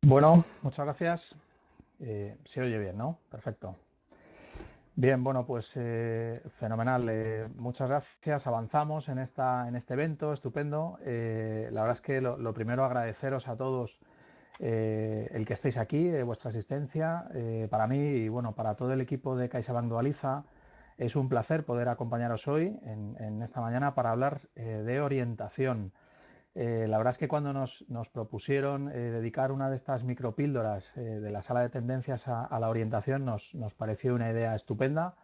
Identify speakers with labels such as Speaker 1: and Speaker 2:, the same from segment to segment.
Speaker 1: Bueno, muchas gracias. Se oye bien, ¿no? Perfecto. Bien, bueno, pues fenomenal. Muchas gracias. Avanzamos en este evento, estupendo. La verdad es que lo primero agradeceros a todos el que estéis aquí, vuestra asistencia. Para mí y bueno, para todo el equipo de CaixaBank Dualiza es un placer poder acompañaros hoy en esta mañana para hablar de orientación. La verdad es que cuando nos propusieron dedicar una de estas micropíldoras de la sala de tendencias a la orientación nos pareció una idea estupenda,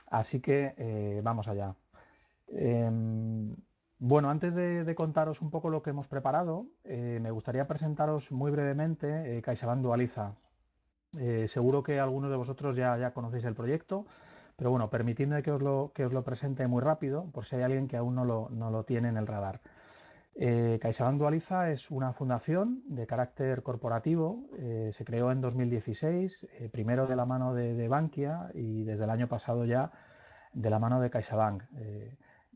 Speaker 1: así que vamos allá. Bueno, antes de contaros un poco lo que hemos preparado, me gustaría presentaros muy brevemente CaixaBank Dualiza. Seguro que algunos de vosotros ya conocéis el proyecto, pero bueno, permitidme que os lo presente muy rápido, por si hay alguien que aún no lo tiene en el radar. CaixaBank Dualiza es una fundación de carácter corporativo. Se creó en 2016, primero de la mano de Bankia y desde el año pasado ya de la mano de CaixaBank.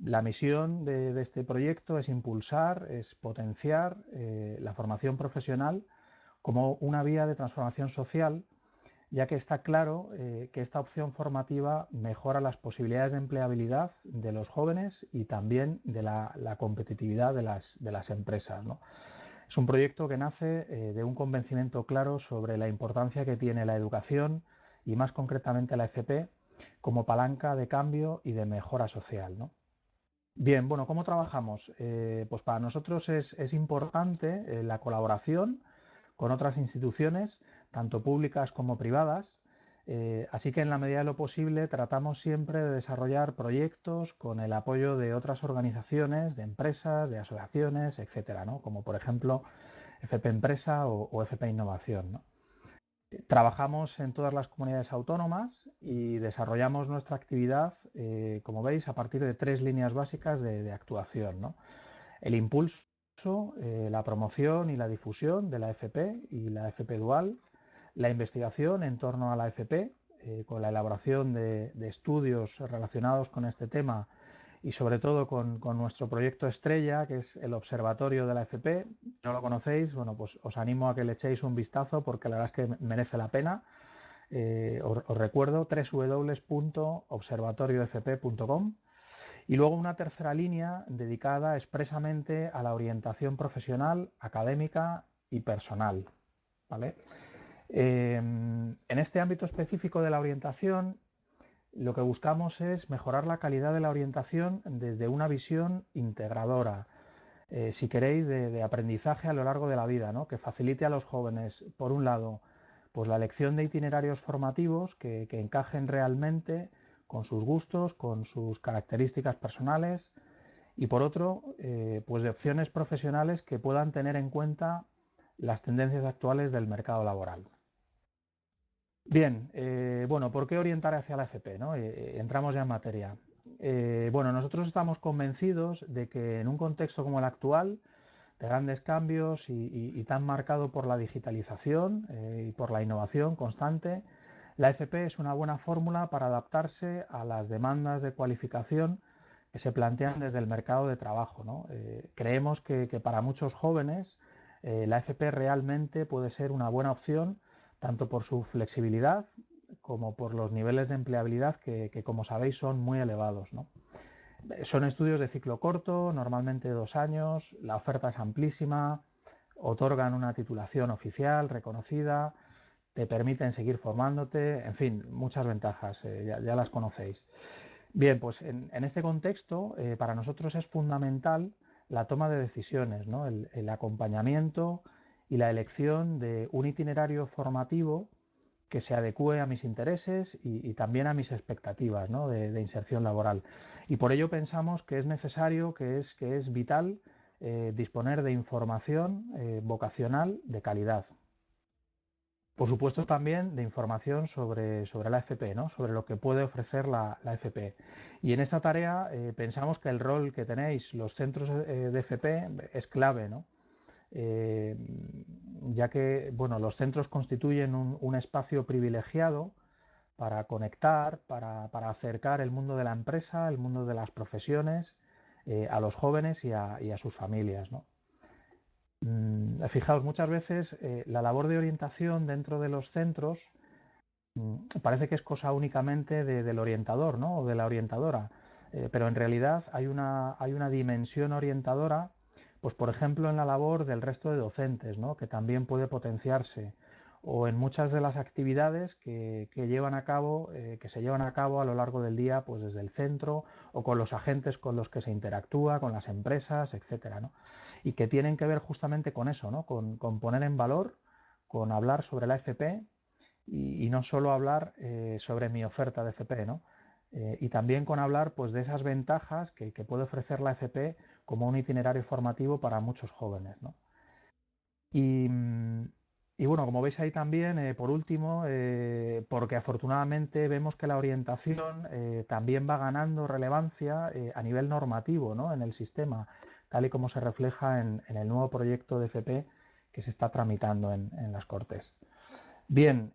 Speaker 1: La misión de este proyecto es impulsar, es potenciar la formación profesional como una vía de transformación social, ya que está claro que esta opción formativa mejora las posibilidades de empleabilidad de los jóvenes y también de la competitividad de las empresas, ¿no? Es un proyecto que nace de un convencimiento claro sobre la importancia que tiene la educación y más concretamente la FP como palanca de cambio y de mejora social, ¿no? Bien, bueno, ¿cómo trabajamos? Pues para nosotros es importante la colaboración con otras instituciones, tanto públicas como privadas. Así que en la medida de lo posible tratamos siempre de desarrollar proyectos con el apoyo de otras organizaciones, de empresas, de asociaciones, etcétera, ¿no? Como por ejemplo FP Empresa o FP Innovación, ¿no? Trabajamos en todas las comunidades autónomas y desarrollamos nuestra actividad, como veis, a partir de tres líneas básicas de actuación, ¿no? El impulso, la promoción y la difusión de la FP y la FP Dual, la investigación en torno a la FP, con la elaboración de estudios relacionados con este tema y sobre todo con nuestro proyecto estrella, que es el Observatorio de la FP. ¿No lo conocéis? Bueno, pues os animo a que le echéis un vistazo porque la verdad es que merece la pena. Os recuerdo www.observatoriofp.com. Y luego una tercera línea dedicada expresamente a la orientación profesional, académica y personal, ¿vale? En este ámbito específico de la orientación, lo que buscamos es mejorar la calidad de la orientación desde una visión integradora, si queréis, de aprendizaje a lo largo de la vida, ¿no? Que facilite a los jóvenes, por un lado, pues la elección de itinerarios formativos que encajen realmente con sus gustos, con sus características personales y por otro, pues de opciones profesionales que puedan tener en cuenta las tendencias actuales del mercado laboral. Bien, bueno, ¿por qué orientar hacia la FP, ¿no? Entramos ya en materia. Bueno, nosotros estamos convencidos de que en un contexto como el actual, de grandes cambios y tan marcado por la digitalización y por la innovación constante, la FP es una buena fórmula para adaptarse a las demandas de cualificación que se plantean desde el mercado de trabajo, ¿no? Creemos que para muchos jóvenes la FP realmente puede ser una buena opción tanto por su flexibilidad como por los niveles de empleabilidad que como sabéis, son muy elevados, ¿no? Son estudios de ciclo corto, normalmente 2 años, la oferta es amplísima, otorgan una titulación oficial reconocida, te permiten seguir formándote, en fin, muchas ventajas, ya las conocéis. Bien, pues en este contexto, para nosotros es fundamental la toma de decisiones, ¿no? El acompañamiento y la elección de un itinerario formativo que se adecue a mis intereses y también a mis expectativas, ¿no? De inserción laboral. Y por ello pensamos que es necesario, que es vital disponer de información vocacional de calidad. Por supuesto también de información sobre la FP, ¿no? Sobre lo que puede ofrecer la FP. Y en esta tarea pensamos que el rol que tenéis los centros de FP es clave, ¿no? Eh, ya que bueno, los centros constituyen un espacio privilegiado para conectar, para acercar el mundo de la empresa, el mundo de las profesiones a los jóvenes y a sus familias, ¿no? Fijaos, muchas veces la labor de orientación dentro de los centros parece que es cosa únicamente del orientador, ¿no? O de la orientadora, pero en realidad hay una dimensión orientadora, pues por ejemplo en la labor del resto de docentes, ¿no? Que también puede potenciarse, o en muchas de las actividades que llevan a cabo, que se llevan a cabo a lo largo del día, pues desde el centro o con los agentes con los que se interactúa, con las empresas, etcétera, ¿no? Y que tienen que ver justamente con eso, ¿no? Con poner en valor, con hablar sobre la FP y no solo hablar sobre mi oferta de FP, ¿no? Y también con hablar pues, de esas ventajas que puede ofrecer la FP como un itinerario formativo para muchos jóvenes, ¿no? Y, y, bueno, como veis ahí también, por último, porque afortunadamente vemos que la orientación también va ganando relevancia a nivel normativo, ¿no? En el sistema, tal y como se refleja en el nuevo proyecto de FP que se está tramitando en las Cortes. Bien,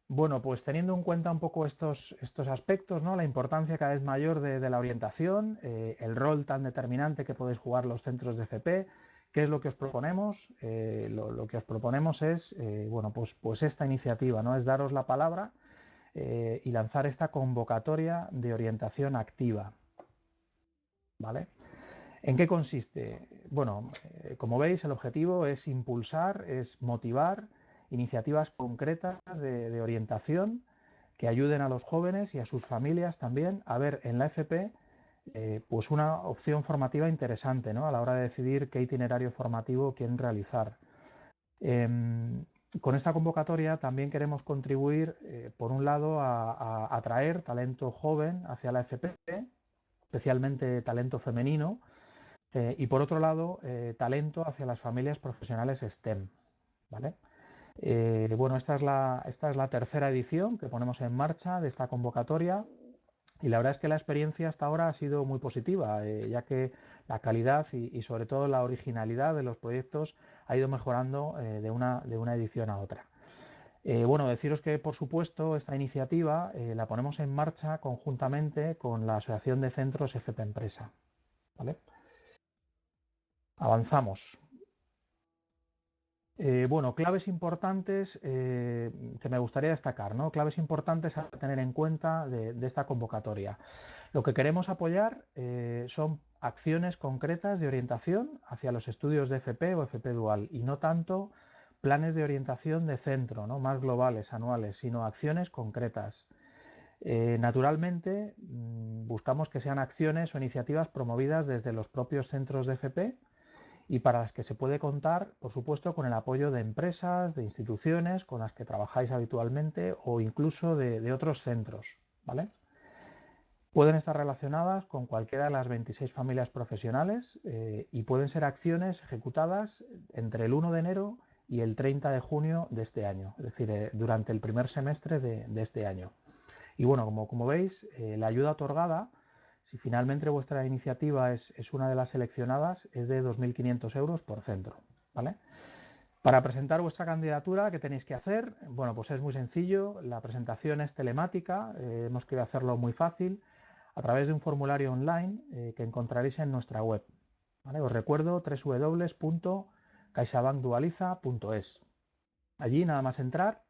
Speaker 1: bueno, pues teniendo en cuenta un poco estos aspectos, ¿no? La importancia cada vez mayor de la orientación, el rol tan determinante que podéis jugar los centros de FP, ¿qué es lo que os proponemos? Lo que os proponemos es, bueno, pues esta iniciativa, ¿no? Es daros la palabra y lanzar esta convocatoria de orientación activa, ¿vale? ¿En qué consiste? Bueno, como veis, el objetivo es impulsar, es motivar iniciativas concretas de orientación que ayuden a los jóvenes y a sus familias también a ver en la FP pues una opción formativa interesante, ¿no? A la hora de decidir qué itinerario formativo quieren realizar. Con esta convocatoria también queremos contribuir, por un lado, a atraer talento joven hacia la FP, especialmente talento femenino, y por otro lado, talento hacia las familias profesionales STEM, ¿vale? Bueno, esta es la tercera edición que ponemos en marcha de esta convocatoria y la verdad es que la experiencia hasta ahora ha sido muy positiva, ya que la calidad y sobre todo la originalidad de los proyectos ha ido mejorando de una edición a otra. Bueno, deciros que por supuesto esta iniciativa la ponemos en marcha conjuntamente con la Asociación de Centros FP Empresa, ¿vale? Avanzamos. Bueno, claves importantes que me gustaría destacar, ¿no? Claves importantes a tener en cuenta de esta convocatoria. Lo que queremos apoyar son acciones concretas de orientación hacia los estudios de FP o FP Dual y no tanto planes de orientación de centro, ¿no? Más globales, anuales, sino acciones concretas. Naturalmente, buscamos que sean acciones o iniciativas promovidas desde los propios centros de FP y para las que se puede contar, por supuesto, con el apoyo de empresas, de instituciones con las que trabajáis habitualmente o incluso de otros centros, ¿vale? Pueden estar relacionadas con cualquiera de las 26 familias profesionales y pueden ser acciones ejecutadas entre el 1 de enero y el 30 de junio de este año, es decir, durante el primer semestre de este año. Y bueno, como veis, la ayuda otorgada, si finalmente vuestra iniciativa es una de las seleccionadas, es de 2.500 euros por centro, ¿vale? Para presentar vuestra candidatura, ¿qué tenéis que hacer? Bueno, pues es muy sencillo, la presentación es telemática, hemos querido hacerlo muy fácil, a través de un formulario online que encontraréis en nuestra web, ¿vale? Os recuerdo www.caixabankdualiza.es. Allí nada más entrar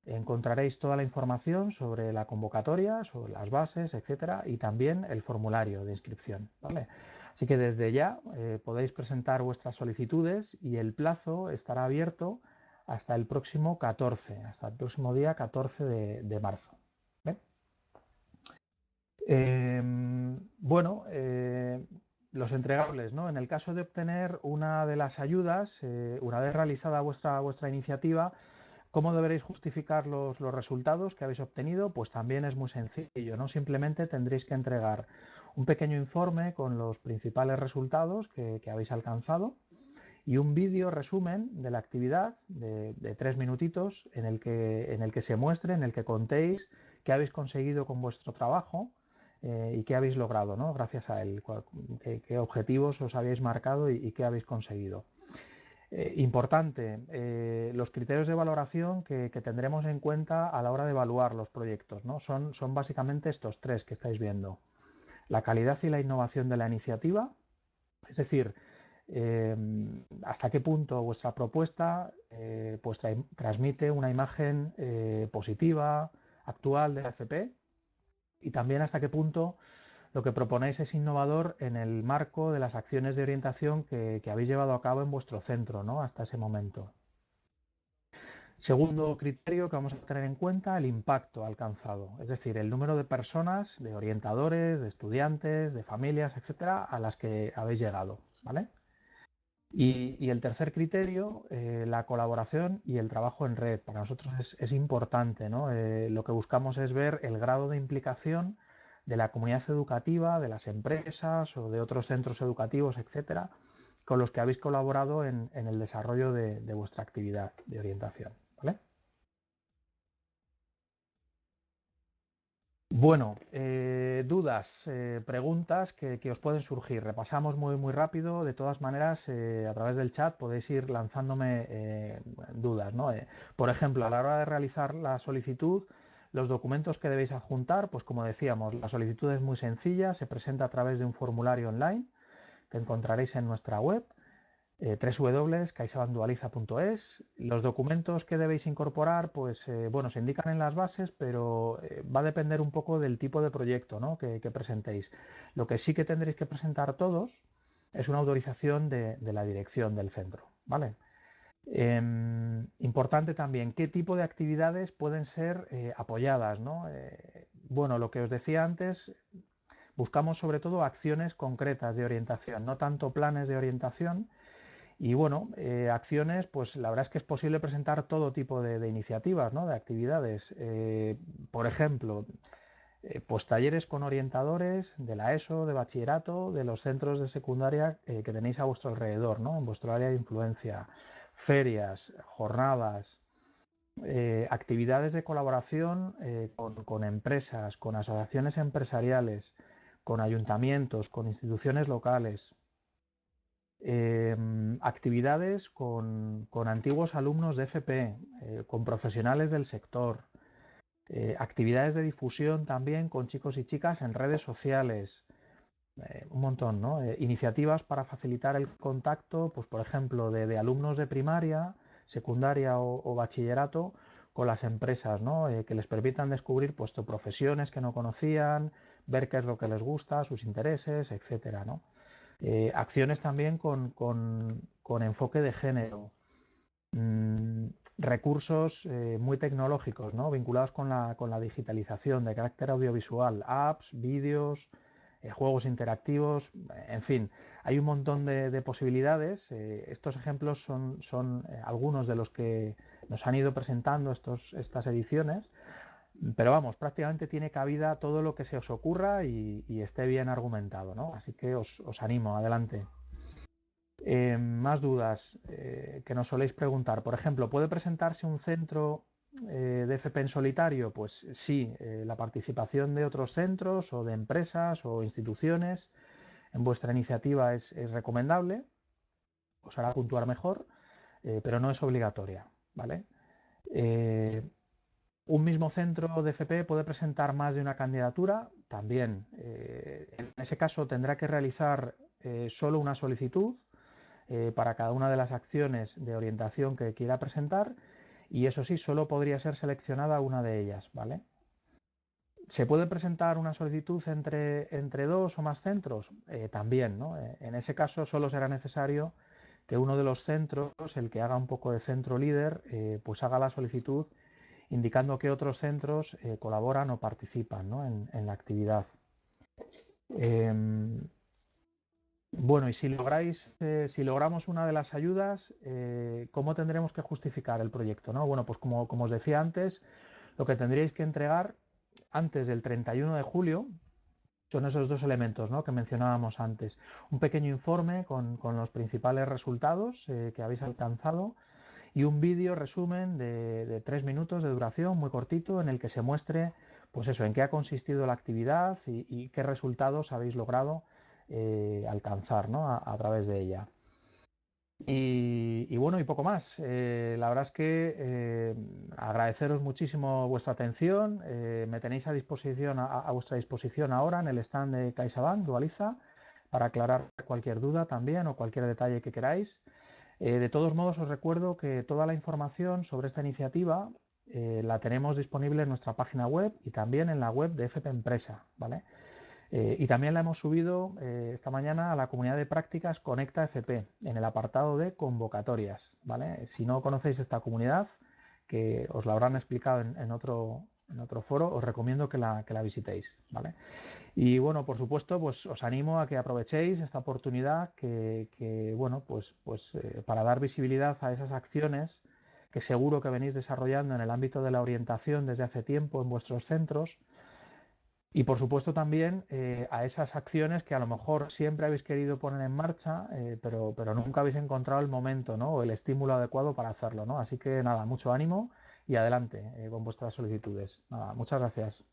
Speaker 1: encontraréis toda la información sobre la convocatoria, sobre las bases, etcétera, y también el formulario de inscripción, ¿vale? Así que desde ya podéis presentar vuestras solicitudes y el plazo estará abierto hasta el próximo 14, hasta el próximo día 14 de marzo. ¿Vale? Bueno, los entregables, ¿no? En el caso de obtener una de las ayudas, una vez realizada vuestra iniciativa, ¿cómo deberéis justificar los resultados que habéis obtenido? Pues también es muy sencillo, ¿no? Simplemente tendréis que entregar un pequeño informe con los principales resultados que habéis alcanzado y un vídeo resumen de la actividad de 3 minutitos en el que se muestre, en el que contéis qué habéis conseguido con vuestro trabajo y qué habéis logrado, ¿no? Gracias a él, qué objetivos os habéis marcado y qué habéis conseguido. Importante, los criterios de valoración que tendremos en cuenta a la hora de evaluar los proyectos, ¿no? Son básicamente estos tres que estáis viendo. La calidad y la innovación de la iniciativa, es decir, hasta qué punto vuestra propuesta pues transmite una imagen positiva, actual de la FP, y también hasta qué punto lo que proponéis es innovador en el marco de las acciones de orientación que habéis llevado a cabo en vuestro centro, ¿no? Hasta ese momento. Segundo criterio que vamos a tener en cuenta, el impacto alcanzado, es decir, el número de personas, de orientadores, de estudiantes, de familias, etcétera, a las que habéis llegado, ¿vale? Y el tercer criterio, la colaboración y el trabajo en red. Para nosotros es importante, ¿no? Lo que buscamos es ver el grado de implicación de la comunidad educativa, de las empresas o de otros centros educativos, etcétera, con los que habéis colaborado en el desarrollo de vuestra actividad de orientación, ¿vale? Bueno, dudas, preguntas que os pueden surgir. Repasamos muy rápido. De todas maneras, a través del chat podéis ir lanzándome dudas, ¿no? Por ejemplo, a la hora de realizar la solicitud, los documentos que debéis adjuntar, pues como decíamos, la solicitud es muy sencilla, se presenta a través de un formulario online que encontraréis en nuestra web www.caixabankdualiza.es. Los documentos que debéis incorporar, pues bueno, se indican en las bases, pero va a depender un poco del tipo de proyecto, ¿no? que presentéis. Lo que sí que tendréis que presentar todos es una autorización de la dirección del centro, ¿vale? Importante también, ¿qué tipo de actividades pueden ser apoyadas, ¿no? Bueno, lo que os decía antes, buscamos sobre todo acciones concretas de orientación, no tanto planes de orientación. Y bueno, acciones, pues la verdad es que es posible presentar todo tipo de iniciativas, ¿no? De actividades. Por ejemplo, pues talleres con orientadores de la ESO, de bachillerato, de los centros de secundaria que tenéis a vuestro alrededor, ¿no? En vuestro área de influencia. Ferias, jornadas, actividades de colaboración con empresas, con asociaciones empresariales, con ayuntamientos, con instituciones locales. Actividades con antiguos alumnos de FP, con profesionales del sector, actividades de difusión también con chicos y chicas en redes sociales, un montón, ¿no? Iniciativas para facilitar el contacto, pues por ejemplo, de alumnos de primaria, secundaria o bachillerato con las empresas, ¿no? Que les permitan descubrir puesto profesiones que no conocían, ver qué es lo que les gusta, sus intereses, etcétera, ¿no? Acciones también con enfoque de género, mm, recursos muy tecnológicos, ¿no? Vinculados con la digitalización de carácter audiovisual, apps, vídeos, juegos interactivos, en fin, hay un montón de posibilidades. Estos ejemplos son algunos de los que nos han ido presentando estas ediciones. Pero vamos, prácticamente tiene cabida todo lo que se os ocurra y esté bien argumentado, ¿no? Así que os animo, adelante. Más dudas que nos soléis preguntar. Por ejemplo, ¿puede presentarse un centro de FP en solitario? Pues sí, la participación de otros centros o de empresas o instituciones en vuestra iniciativa es recomendable, os hará puntuar mejor, pero no es obligatoria, ¿vale? Eh, Un mismo centro de FP puede presentar más de una candidatura, también. En ese caso tendrá que realizar solo una solicitud para cada una de las acciones de orientación que quiera presentar y eso sí, solo podría ser seleccionada una de ellas, ¿vale? ¿Se puede presentar una solicitud entre dos o más centros? También, ¿no? En ese caso solo será necesario que uno de los centros, el que haga un poco de centro líder, pues haga la solicitud indicando que otros centros colaboran o participan, ¿no? en la actividad. Bueno, y si logramos una de las ayudas, ¿cómo tendremos que justificar el proyecto, ¿no? Bueno, pues como os decía antes, lo que tendríais que entregar antes del 31 de julio son esos dos elementos, ¿no? Que mencionábamos antes. Un pequeño informe con los principales resultados que habéis alcanzado y un vídeo resumen de 3 minutos de duración, muy cortito, en el que se muestre, pues eso, en qué ha consistido la actividad y qué resultados habéis logrado alcanzar, ¿no? a través de ella. Y bueno, y poco más. La verdad es que agradeceros muchísimo vuestra atención. Me tenéis a vuestra disposición ahora en el stand de CaixaBank Dualiza para aclarar cualquier duda también o cualquier detalle que queráis. De todos modos, os recuerdo que toda la información sobre esta iniciativa la tenemos disponible en nuestra página web y también en la web de FP Empresa, ¿vale? Y también la hemos subido esta mañana a la comunidad de prácticas Conecta FP en el apartado de convocatorias, ¿vale? Si no conocéis esta comunidad, que os la habrán explicado en otro foro, os recomiendo que la visitéis, ¿vale? Y bueno, por supuesto, pues os animo a que aprovechéis esta oportunidad bueno, pues para dar visibilidad a esas acciones que seguro que venís desarrollando en el ámbito de la orientación desde hace tiempo en vuestros centros y por supuesto también a esas acciones que a lo mejor siempre habéis querido poner en marcha, pero nunca habéis encontrado el momento, ¿no? O el estímulo adecuado para hacerlo, ¿no? Así que nada, mucho ánimo y adelante con vuestras solicitudes. Nada, muchas gracias.